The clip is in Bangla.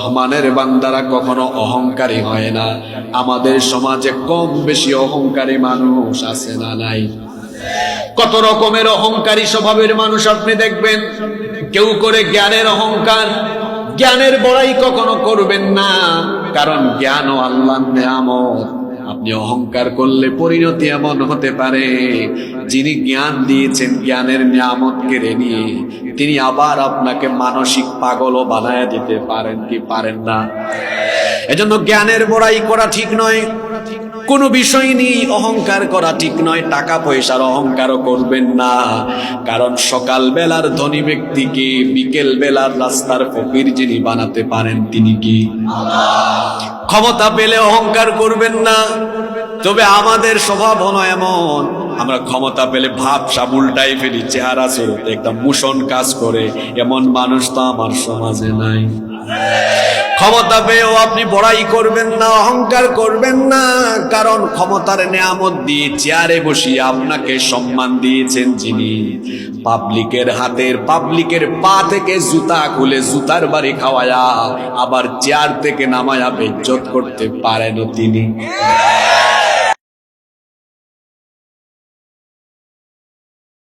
রহমানের বান্দারা কখনো অহংকারী হয় না। আমাদের সমাজে কম বেশি অহংকারী মানুষ আছে না নাই? কত রকমের অহংকারী স্বভাবের মানুষ আপনি দেখবেন। কেউ করে জ্ঞানের অহংকার, জ্ঞানের বড়াই কখনো করবেন না, কারণ জ্ঞান ও আল্লাহর নেয়ামত। আপনি অহংকার করলে পরিণতি এমন হতে পারে, যিনি জ্ঞান দিয়েছেন জ্ঞানের নিয়ামত কেড়ে নিয়ে তিনি আবার আপনাকে মানসিক পাগলও বানায় দিতে পারেন কি পারেন না? এজন্য জ্ঞানের বড়াই করা ঠিক নয়, কোনো বিষয় নিয়ে অহংকার করা ঠিক নয়। টাকা পয়সার অহংকারও করবেন না, কারণ সকাল বেলার ধনী ব্যক্তিকে বিকেল বেলার রাস্তার ফকির যিনি বানাতে পারেন তিনি কি? ক্ষমতা পেলে অহংকার করবেন না। তবে আমাদের স্বভাব হলো এমন, আমরা ক্ষমতা পেলে ভাব সাবুলটাই ফেলি, চেহারা স্বরূপ একটা মুশন কাজ করে। এমন মানুষ তো আমার সমাজে নাই। ক্ষমতা পেয়েও আপনি বড়াই করবেন না, অহংকার করবেন না, কারণ ক্ষমতার নেয়ামত দিয়ে চেয়ারে বসিয়ে আপনাকে সম্মান দিয়েছেন যিনি, পাবলিকের হাতের পাবলিকের পা থেকে জুতা খুলে জুতার বাড়ি খাওয়ায়া আবার চেয়ার থেকে নামায়া বেজ্জত করতে পারেন তিনি।